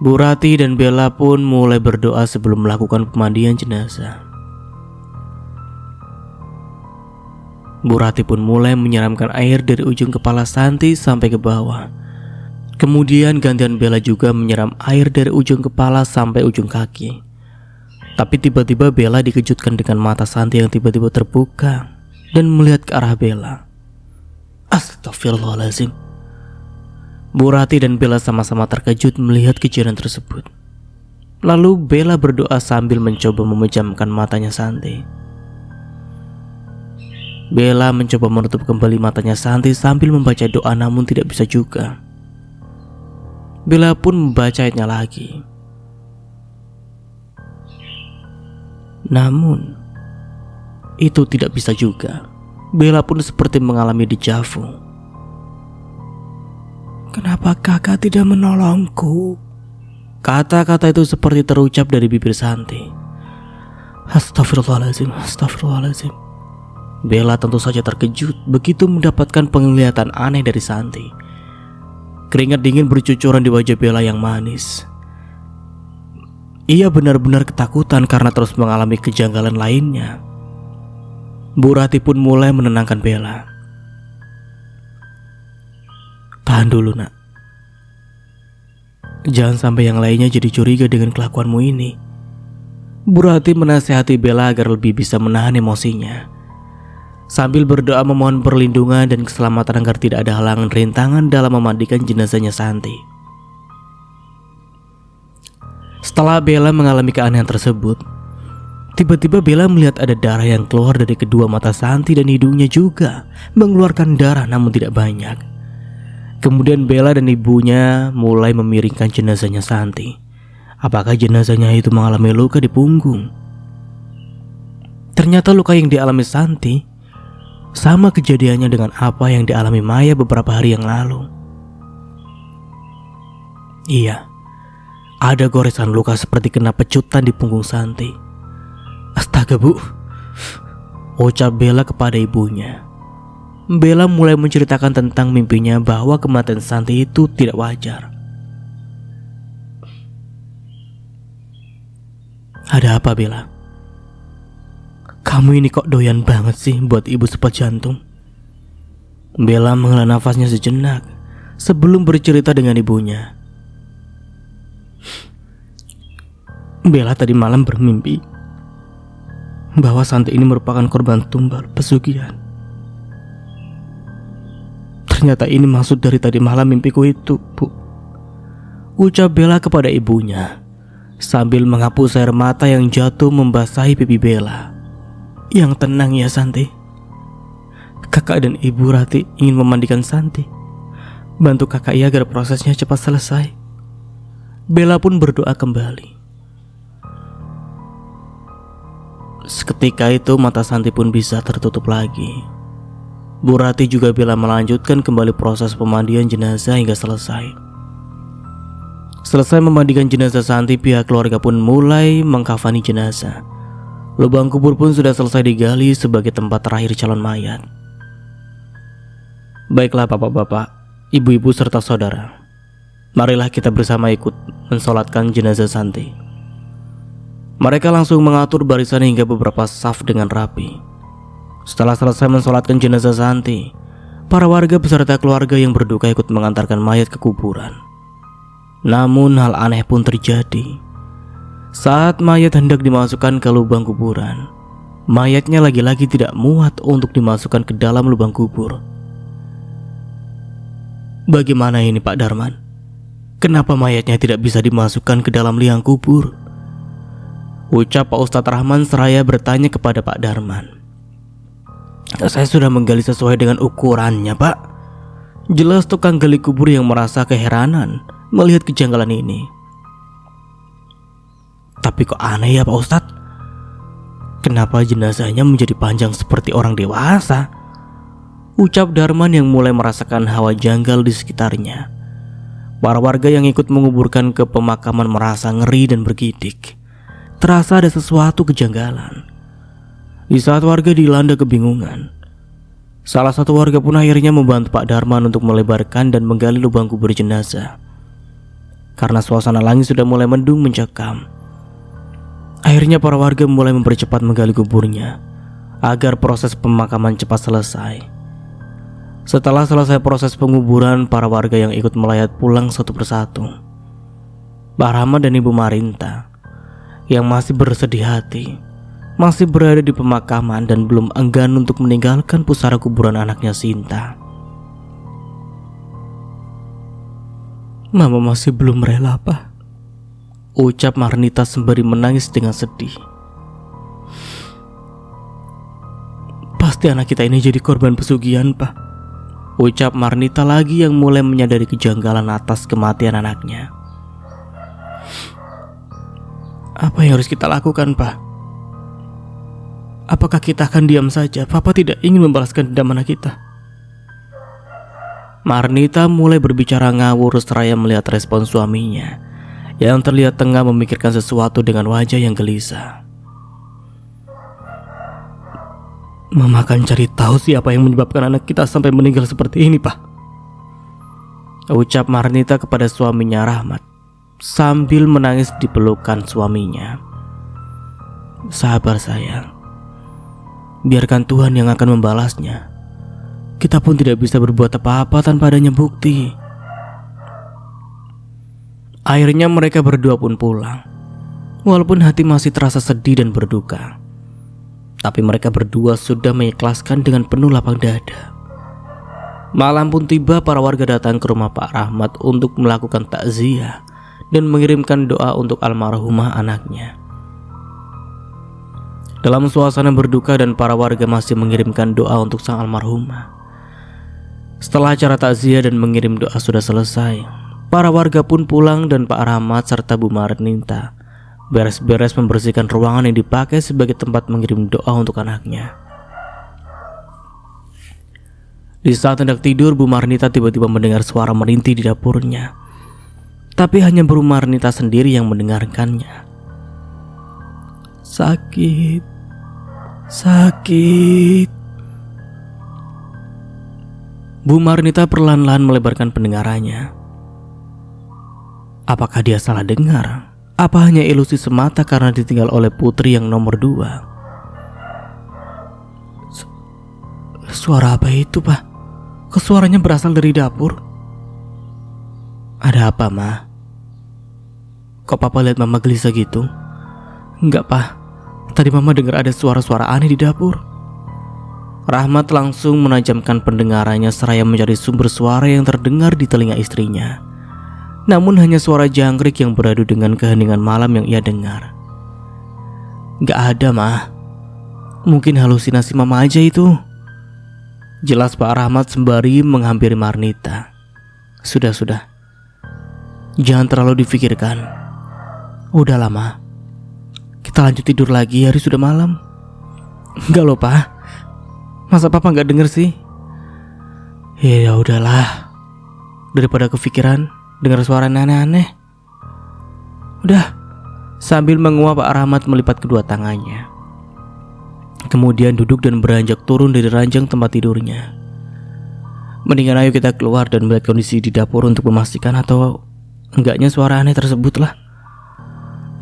Bu Rati dan Bella pun mulai berdoa sebelum melakukan pemandian jenazah. Bu Rati pun mulai menyiramkan air dari ujung kepala Santi sampai ke bawah. Kemudian gantian Bella juga menyiram air dari ujung kepala sampai ujung kaki. Tapi tiba-tiba Bella dikejutkan dengan mata Santi yang tiba-tiba terbuka dan melihat ke arah Bella. Astagfirullahaladzim. Bu Rati dan Bella sama-sama terkejut melihat kejadian tersebut. Lalu Bella berdoa sambil mencoba memejamkan matanya Santi. Bella mencoba menutup kembali matanya Santi sambil membaca doa, namun tidak bisa juga. Bella pun membacanya lagi. Namun itu tidak bisa juga. Bella pun seperti mengalami deja vu. "Kenapa kakak tidak menolongku?" Kata-kata itu seperti terucap dari bibir Santi. Astagfirullahaladzim, astagfirullahaladzim. Bella tentu saja terkejut begitu mendapatkan penglihatan aneh dari Santi. Keringat dingin bercucuran di wajah Bella yang manis. Ia benar-benar ketakutan karena terus mengalami kejanggalan lainnya. Bu Rati pun mulai menenangkan Bella. "Tahan dulu, nak. Jangan sampai yang lainnya jadi curiga dengan kelakuanmu ini." Bu Rati menasihati Bella agar lebih bisa menahan emosinya, sambil berdoa memohon perlindungan dan keselamatan agar tidak ada halangan rintangan dalam memandikan jenazahnya Santi. Setelah Bella mengalami keanehan tersebut, tiba-tiba Bella melihat ada darah yang keluar dari kedua mata Santi dan hidungnya juga mengeluarkan darah namun tidak banyak. Kemudian Bella dan ibunya mulai memiringkan jenazahnya Santi. Apakah jenazahnya itu mengalami luka di punggung? Ternyata luka yang dialami Santi sama kejadiannya dengan apa yang dialami Maya beberapa hari yang lalu. Iya, ada goresan luka seperti kena pecutan di punggung Santi. "Astaga, Bu," ucap Bella kepada ibunya. Bella mulai menceritakan tentang mimpinya bahwa kematian Santi itu tidak wajar. "Ada apa, Bella? Kamu ini kok doyan banget sih buat ibu sepat jantung?" Bella menghela nafasnya sejenak sebelum bercerita dengan ibunya. Bella tadi malam bermimpi bahwa Santi ini merupakan korban tumbal pesugihan. Ternyata ini maksud dari tadi malam mimpiku itu, Bu, ucap Bella kepada ibunya sambil menghapus air mata yang jatuh membasahi pipi Bella. "Yang tenang ya Santi. Kakak dan Ibu Rati ingin memandikan Santi. Bantu kakak ya agar prosesnya cepat selesai." Bella pun berdoa kembali. Seketika itu mata Santi pun bisa tertutup lagi. Bu Rati juga Bella melanjutkan kembali proses pemandian jenazah hingga selesai. Selesai memandikan jenazah Santi, pihak keluarga pun mulai mengkafani jenazah. Lubang kubur pun sudah selesai digali sebagai tempat terakhir calon mayat. Baiklah bapak-bapak, ibu-ibu serta saudara, marilah kita bersama ikut mensolatkan jenazah Santi. Mereka langsung mengatur barisan hingga beberapa saf dengan rapi. Setelah selesai mensolatkan jenazah Santi, para warga beserta keluarga yang berduka ikut mengantarkan mayat ke kuburan. Namun hal aneh pun terjadi. Saat mayat hendak dimasukkan ke lubang kuburan, mayatnya lagi-lagi tidak muat untuk dimasukkan ke dalam lubang kubur. "Bagaimana ini Pak Darman? Kenapa mayatnya tidak bisa dimasukkan ke dalam liang kubur?" ucap Pak Ustadz Rahman seraya bertanya kepada Pak Darman. "Saya sudah menggali sesuai dengan ukurannya, Pak," jelas tukang gali kubur yang merasa keheranan melihat kejanggalan ini. "Tapi kok aneh ya Pak Ustadz? Kenapa jenazahnya menjadi panjang seperti orang dewasa?" ucap Darman yang mulai merasakan hawa janggal di sekitarnya. Para warga yang ikut menguburkan ke pemakaman merasa ngeri dan bergidik. Terasa ada sesuatu kejanggalan. Di saat warga dilanda kebingungan, salah satu warga pun akhirnya membantu Pak Darman untuk melebarkan dan menggali lubang kubur jenazah. Karena suasana langit sudah mulai mendung mencekam, akhirnya para warga mulai mempercepat menggali kuburnya agar proses pemakaman cepat selesai. Setelah selesai proses penguburan, para warga yang ikut melayat pulang satu persatu. Pak Rahmat dan Ibu Marinta yang masih bersedih hati masih berada di pemakaman dan belum enggan untuk meninggalkan pusara kuburan anaknya Sinta. "Mama masih belum rela, Pak. ucap Marnita sembari menangis dengan sedih. Pasti anak kita ini jadi korban pesugihan, Pak, ucap Marnita lagi yang mulai menyadari kejanggalan atas kematian anaknya. Apa yang harus kita lakukan, Pak? Apakah kita akan diam saja? Papa tidak ingin membalaskan dendam anak kita. Marnita mulai berbicara ngawur seraya melihat respon suaminya yang terlihat tengah memikirkan sesuatu dengan wajah yang gelisah. Mama akan cari tahu siapa yang menyebabkan anak kita sampai meninggal seperti ini, Pak, ucap Marnita kepada suaminya Rahmat sambil menangis di pelukan suaminya. Sabar sayang, biarkan Tuhan yang akan membalasnya. Kita pun tidak bisa berbuat apa-apa tanpa adanya bukti. Akhirnya mereka berdua pun pulang. Walaupun hati masih terasa sedih dan berduka, tapi mereka berdua sudah mengikhlaskan dengan penuh lapang dada. Malam pun tiba, para warga datang ke rumah Pak Rahmat untuk melakukan takziah dan mengirimkan doa untuk almarhumah anaknya. Dalam suasana berduka dan para warga masih mengirimkan doa untuk sang almarhumah. Setelah acara takziah dan mengirim doa sudah selesai, para warga pun pulang dan Pak Rahmat serta Bu Marnita beres-beres membersihkan ruangan yang dipakai sebagai tempat mengirim doa untuk anaknya. Di saat hendak tidur, Bu Marnita tiba-tiba mendengar suara merintih di dapurnya. Tapi hanya Bu Marnita sendiri yang mendengarkannya. Sakit, sakit. Bu Marnita perlahan-lahan melebarkan pendengarannya. Apakah dia salah dengar? Apa hanya ilusi semata karena ditinggal oleh putri yang nomor 2? Suara apa itu, Pak? Kok suaranya berasal dari dapur? Ada apa, Ma? Kok Papa lihat Mama gelisah gitu? Enggak, Pak. Tadi Mama dengar ada suara-suara aneh di dapur. Rahmat langsung menajamkan pendengarannya seraya mencari sumber suara yang terdengar di telinga istrinya. Namun hanya suara jangkrik yang beradu dengan keheningan malam yang ia dengar. Gak ada, Ma. Mungkin halusinasi Mama aja itu, jelas Pak Rahmat sembari menghampiri Marnita. Sudah. Jangan terlalu difikirkan. Udah lama. Kita lanjut tidur lagi, hari sudah malam. Enggak loh, Pak. Masa Papa gak denger sih? Ya udahlah, daripada kepikiran dengar suara aneh-aneh. Udah. Sambil menguap, Pak Rahmat melipat kedua tangannya. Kemudian duduk dan beranjak turun dari ranjang tempat tidurnya. Mendingan ayo kita keluar dan melihat kondisi di dapur untuk memastikan atau enggaknya suara aneh tersebut lah.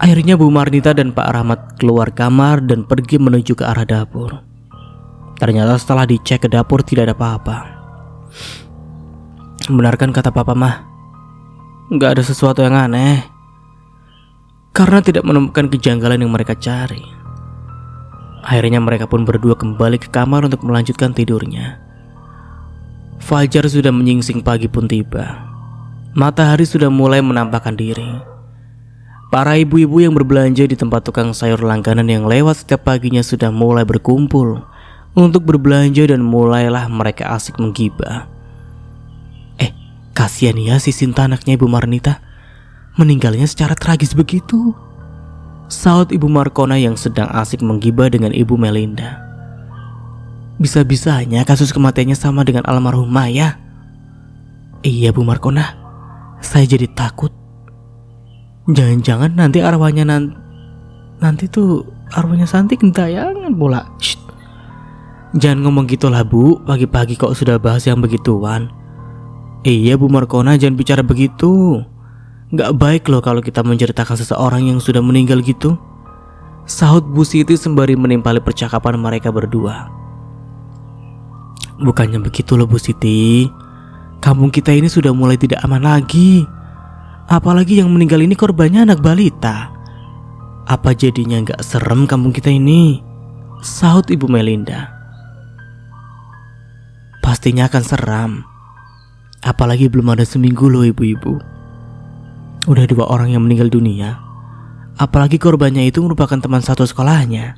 Akhirnya Bu Marnita dan Pak Rahmat keluar kamar dan pergi menuju ke arah dapur. Ternyata setelah dicek ke dapur tidak ada apa-apa. Benarkan kata Papa, Mah, gak ada sesuatu yang aneh. Karena tidak menemukan kejanggalan yang mereka cari. Akhirnya mereka pun berdua kembali ke kamar untuk melanjutkan tidurnya. Fajar sudah menyingsing, pagi pun tiba. Matahari sudah mulai menampakkan diri. Para ibu-ibu yang berbelanja di tempat tukang sayur langganan yang lewat setiap paginya sudah mulai berkumpul untuk berbelanja dan mulailah mereka asik menggibah. Kasihan ya si Sinta, anaknya Ibu Marnita, meninggalnya secara tragis begitu, saut Ibu Markona yang sedang asik menggibah dengan Ibu Melinda. Bisa-bisanya kasus kematiannya sama dengan almarhumah ya? Iya Bu Markona, saya jadi takut. Jangan-jangan nanti arwahnya nanti tuh arwahnya Santi gentayangan bola. Shh. Jangan ngomong gitulah Bu, pagi-pagi kok sudah bahas yang begituan. Iya Bu Markona, jangan bicara begitu. Gak baik loh kalau kita menceritakan seseorang yang sudah meninggal gitu, sahut Bu Siti sembari menimpali percakapan mereka berdua. Bukannya begitu loh Bu Siti, kampung kita ini sudah mulai tidak aman lagi. Apalagi yang meninggal ini korbannya anak balita. Apa jadinya gak serem kampung kita ini? Sahut Ibu Melinda. Pastinya akan seram. Apalagi belum ada seminggu loh ibu-ibu. Udah 2 orang yang meninggal dunia. apalagi korbannya itu merupakan teman satu sekolahnya.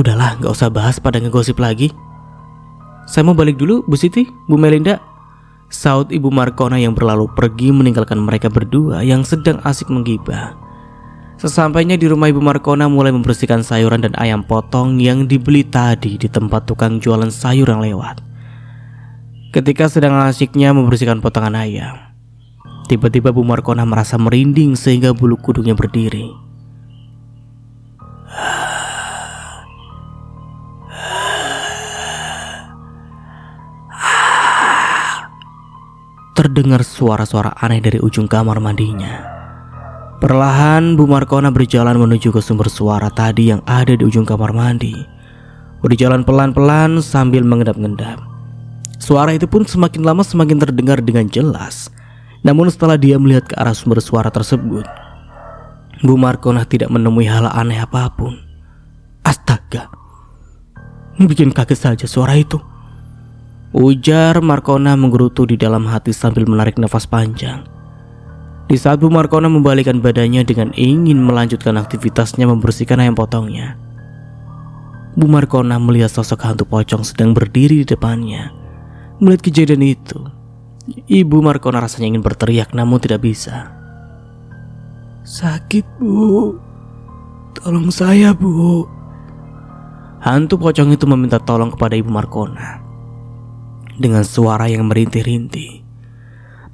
Udahlah, gak usah bahas pada ngegosip lagi. Saya mau balik dulu, Bu Siti, Bu Melinda, saut Ibu Markona yang berlalu pergi meninggalkan mereka berdua yang sedang asik menggibah. Sesampainya di rumah Ibu Markona mulai membersihkan sayuran dan ayam potong yang dibeli tadi di tempat tukang jualan sayur yang lewat. Ketika sedang asyiknya membersihkan potongan ayam, tiba-tiba Bu Markona merasa merinding sehingga bulu kuduknya berdiri. Terdengar suara-suara aneh dari ujung kamar mandinya. Perlahan Bu Markona berjalan menuju ke sumber suara tadi yang ada di ujung kamar mandi. Berjalan pelan-pelan sambil mengendap-endap. Suara itu pun semakin lama semakin terdengar dengan jelas. Namun setelah dia melihat ke arah sumber suara tersebut, Bu Markona tidak menemui hal aneh apapun. Astaga, bikin kaget saja suara itu, ujar Markona menggerutu di dalam hati sambil menarik nafas panjang. Di saat Bu Markona membalikkan badannya dengan ingin melanjutkan aktivitasnya membersihkan ayam potongnya, Bu Markona melihat sosok hantu pocong sedang berdiri di depannya. Melihat kejadian itu, Ibu Markona rasanya ingin berteriak namun tidak bisa. "Sakit, Bu. Tolong saya, Bu." Hantu pocong itu meminta tolong kepada Ibu Markona dengan suara yang merintih-rintih.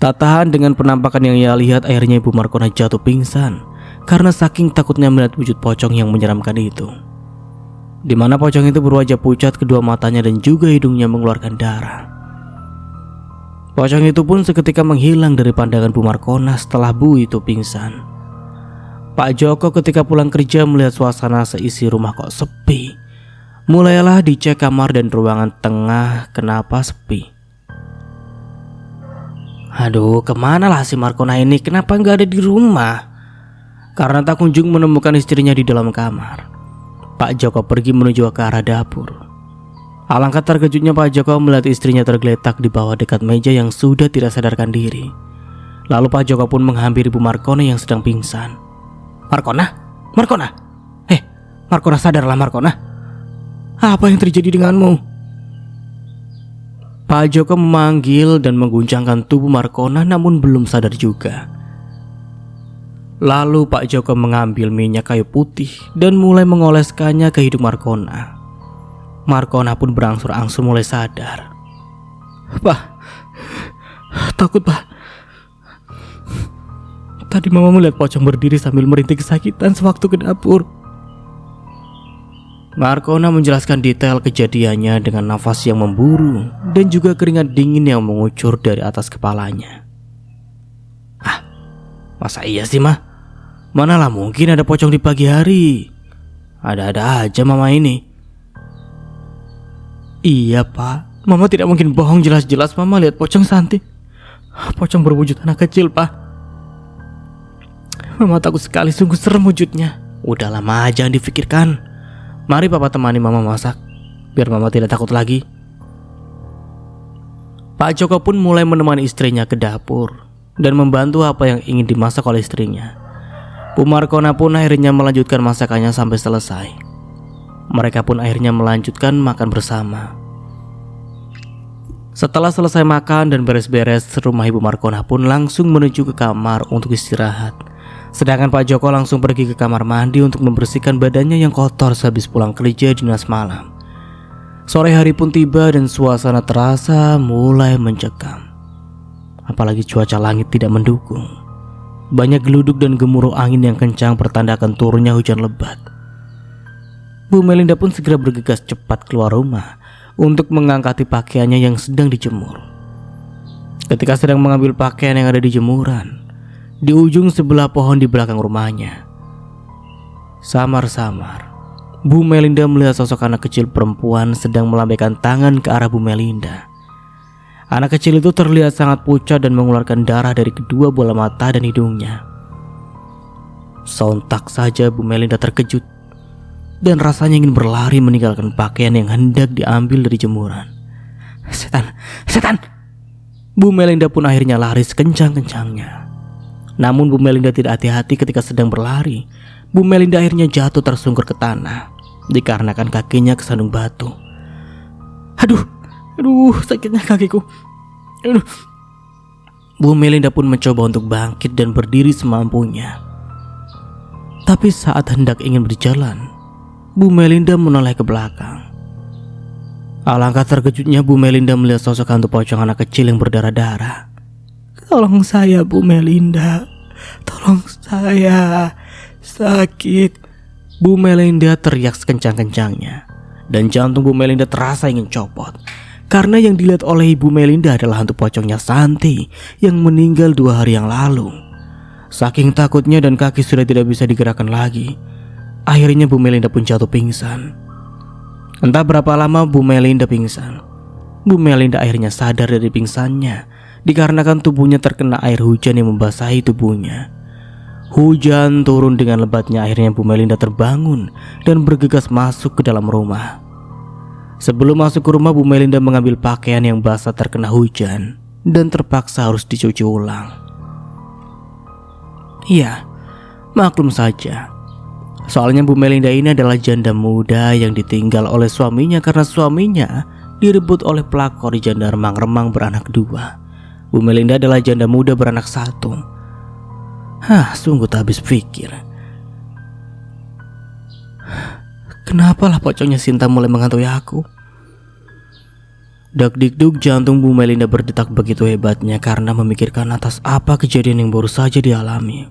Tak tahan dengan penampakan yang ia lihat, akhirnya Ibu Markona jatuh pingsan karena saking takutnya melihat wujud pocong yang menyeramkan itu. Di mana pocong itu berwajah pucat, kedua matanya dan juga hidungnya mengeluarkan darah. Pocong itu pun seketika menghilang dari pandangan Bu Markona setelah Bu itu pingsan. Pak Joko ketika pulang kerja melihat suasana seisi rumah kok sepi. Mulailah dicek kamar dan ruangan tengah, kenapa sepi. Aduh, kemana lah si Markona ini? Kenapa nggak ada di rumah? Karena tak kunjung menemukan istrinya di dalam kamar, Pak Joko pergi menuju ke arah dapur. Alangkah terkejutnya Pak Joko melihat istrinya tergeletak di bawah dekat meja yang sudah tidak sadarkan diri. Lalu Pak Joko pun menghampiri Bu Markona yang sedang pingsan. "Markona? Markona? Markona, sadarlah Markona. Apa yang terjadi denganmu?" Pak Joko memanggil dan mengguncangkan tubuh Markona namun belum sadar juga. Lalu Pak Joko mengambil minyak kayu putih dan mulai mengoleskannya ke hidung Markona. Markona pun berangsur-angsur mulai sadar. "Pak, takut Pak. Tadi Mama melihat pocong berdiri sambil merintih kesakitan sewaktu ke dapur." Markona menjelaskan detail kejadiannya dengan nafas yang memburu dan juga keringat dingin yang mengucur dari atas kepalanya. Masa iya sih Mah? Manalah mungkin ada pocong di pagi hari. Ada-ada aja Mama ini. "Iya Pak, Mama tidak mungkin bohong, jelas-jelas Mama lihat pocong Santi. Pocong berwujud anak kecil Pak. Mama takut sekali, sungguh serem wujudnya." "Udah lama aja, jangan difikirkan. Mari Papa temani Mama masak, biar Mama tidak takut lagi." Pak Joko pun mulai menemani istrinya ke dapur dan membantu apa yang ingin dimasak oleh istrinya. Bu Markona pun akhirnya melanjutkan masakannya sampai selesai. Mereka pun akhirnya melanjutkan makan bersama. Setelah selesai makan dan beres-beres, rumah Ibu Markona pun langsung menuju ke kamar untuk istirahat. Sedangkan Pak Joko langsung pergi ke kamar mandi untuk membersihkan badannya yang kotor sehabis pulang kerja dinas malam. Sore hari pun tiba dan suasana terasa mulai mencekam. Apalagi cuaca langit tidak mendukung. Banyak geluduk dan gemuruh angin yang kencang pertandakan turunnya hujan lebat. Bu Melinda pun segera bergegas cepat keluar rumah untuk mengangkati pakaiannya yang sedang dijemur. Ketika sedang mengambil pakaian yang ada di jemuran, di ujung sebelah pohon di belakang rumahnya, samar-samar Bu Melinda melihat sosok anak kecil perempuan sedang melambaikan tangan ke arah Bu Melinda. Anak kecil itu terlihat sangat pucat dan mengeluarkan darah dari kedua bola mata dan hidungnya. Sontak saja Bu Melinda terkejut dan rasanya ingin berlari meninggalkan pakaian yang hendak diambil dari jemuran. Setan! Bu Melinda pun akhirnya lari sekencang-kencangnya. Namun Bu Melinda tidak hati-hati ketika sedang berlari. Bu Melinda akhirnya jatuh tersungkur ke tanah dikarenakan kakinya kesandung batu. Aduh, sakitnya kakiku. Aduh. Bu Melinda pun mencoba untuk bangkit dan berdiri semampunya. Tapi saat hendak ingin berjalan, Bu Melinda menoleh ke belakang. Alangkah terkejutnya Bu Melinda melihat sosok hantu pocong anak kecil yang berdarah-darah. "Tolong saya, Bu Melinda. Tolong saya. Sakit." Bu Melinda teriak sekencang-kencangnya. Dan jantung Bu Melinda terasa ingin copot. Karena yang dilihat oleh Ibu Melinda adalah hantu pocongnya Santi yang meninggal 2 hari yang lalu. Saking takutnya dan kaki sudah tidak bisa digerakkan lagi, akhirnya Bu Melinda pun jatuh pingsan. Entah berapa lama Bu Melinda pingsan. Bu Melinda akhirnya sadar dari pingsannya dikarenakan tubuhnya terkena air hujan yang membasahi tubuhnya. Hujan turun dengan lebatnya, akhirnya Bu Melinda terbangun dan bergegas masuk ke dalam rumah. Sebelum masuk ke rumah, Bu Melinda mengambil pakaian yang basah terkena hujan dan terpaksa harus dicuci ulang. Iya, maklum saja. Soalnya Bu Melinda ini adalah janda muda yang ditinggal oleh suaminya karena suaminya direbut oleh pelakor di janda remang-remang beranak 2. Bu Melinda adalah janda muda beranak 1. Sungguh tak habis pikir. Kenapalah pocongnya Sinta mulai menghantui aku? Dak-dikduk jantung Bu Melinda berdetak begitu hebatnya karena memikirkan atas apa kejadian yang baru saja dialami.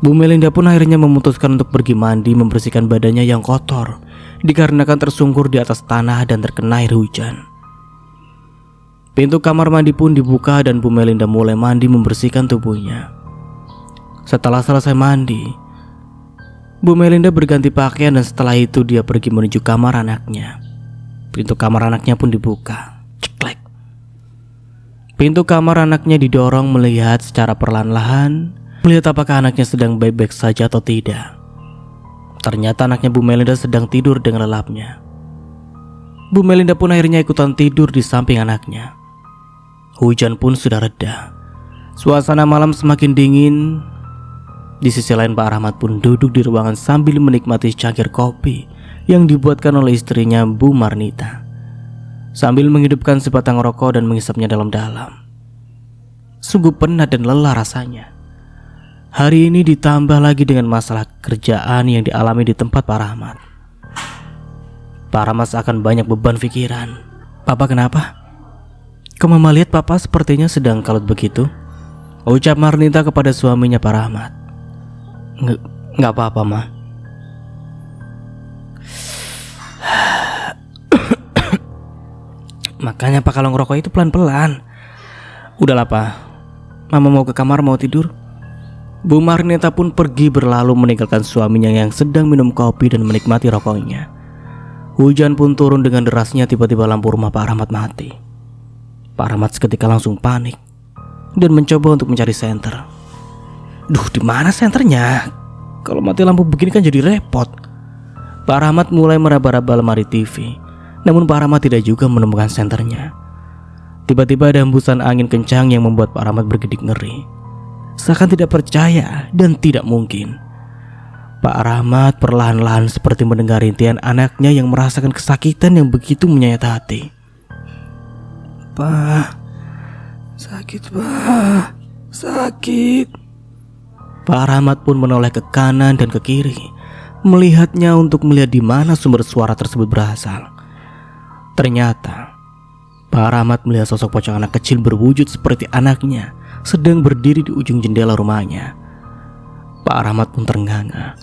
Bu Melinda pun akhirnya memutuskan untuk pergi mandi membersihkan badannya yang kotor dikarenakan tersungkur di atas tanah dan terkena air hujan. Pintu kamar mandi pun dibuka dan Bu Melinda mulai mandi membersihkan tubuhnya. Setelah selesai mandi, Bu Melinda berganti pakaian dan setelah itu dia pergi menuju kamar anaknya. Pintu kamar anaknya pun dibuka. Ceklek. Pintu kamar anaknya didorong melihat secara perlahan-lahan, melihat apakah anaknya sedang baik-baik saja atau tidak. Ternyata anaknya Bu Melinda sedang tidur dengan lelapnya. Bu Melinda pun akhirnya ikutan tidur di samping anaknya. Hujan pun sudah reda. Suasana malam semakin dingin. Di sisi lain Pak Rahmat pun duduk di ruangan sambil menikmati cangkir kopi yang dibuatkan oleh istrinya Bu Marnita, sambil menghidupkan sebatang rokok dan menghisapnya dalam-dalam. Sungguh penat dan lelah rasanya. Hari ini ditambah lagi dengan masalah kerjaan yang dialami di tempat Pak Rahmat. Pak Rahmat akan banyak beban pikiran. "Papa kenapa? Kok Mama lihat Papa sepertinya sedang kalut begitu?" ucap Marnita kepada suaminya Pak Rahmat. Nggak apa-apa, Ma. Makanya Pak kalau ngerokok itu pelan-pelan. Udahlah Pak, Mama mau ke kamar mau tidur. Bu Marnita pun pergi berlalu meninggalkan suaminya yang sedang minum kopi dan menikmati rokoknya. Hujan pun turun dengan derasnya. Tiba-tiba lampu rumah Pak Rahmat mati. Pak Rahmat seketika langsung panik dan mencoba untuk mencari senter. Duh, di mana senternya? Kalau mati lampu begini kan jadi repot. Pak Rahmat mulai meraba-raba lemari TV. Namun Pak Rahmat tidak juga menemukan senternya. Tiba-tiba ada hembusan angin kencang yang membuat Pak Rahmat bergidik ngeri. Seakan tidak percaya dan tidak mungkin. Pak Rahmat perlahan-lahan seperti mendengar rintihan anaknya yang merasakan kesakitan yang begitu menyayat hati. "Pak, sakit Pak, sakit." Pak Rahmat pun menoleh ke kanan dan ke kiri, melihatnya untuk melihat di mana sumber suara tersebut berasal. Ternyata Pak Rahmat melihat sosok pocong anak kecil berwujud seperti anaknya sedang berdiri di ujung jendela rumahnya. Pak Rahmat pun ternganga.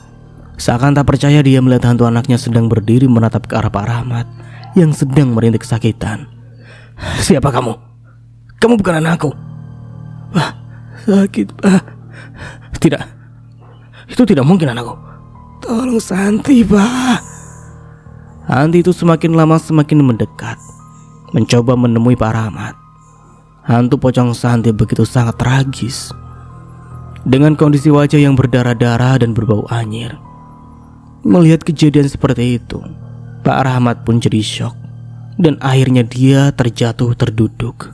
Seakan tak percaya dia melihat hantu anaknya sedang berdiri menatap ke arah Pak Rahmat yang sedang merintih kesakitan. "Siapa kamu? Kamu bukan anakku." "Pak, sakit Pak." "Tidak, itu tidak mungkin anakku. Tolong Santi Pak." Hantu itu semakin lama semakin mendekat, mencoba menemui Pak Rahmat. Hantu pocong Santi begitu sangat tragis, dengan kondisi wajah yang berdarah-darah dan berbau anyir. Melihat kejadian seperti itu, Pak Rahmat pun jadi syok dan akhirnya dia terjatuh terduduk.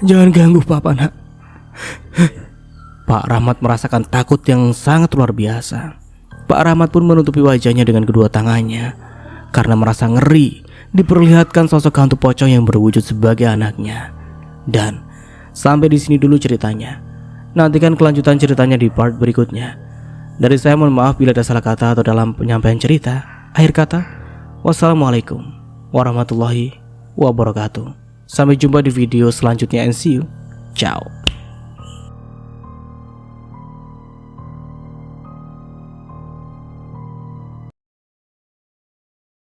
Jangan ganggu papa, nak. Pak Rahmat merasakan takut yang sangat luar biasa. Pak Rahmat pun menutupi wajahnya dengan kedua tangannya karena merasa ngeri diperlihatkan sosok hantu pocong yang berwujud sebagai anaknya. Dan sampai di sini dulu ceritanya. Nantikan kelanjutan ceritanya di part berikutnya. Dari saya mohon maaf bila ada salah kata atau dalam penyampaian cerita. Akhir kata, wassalamualaikum warahmatullahi wabarakatuh. Sampai jumpa di video selanjutnya and see you. Ciao.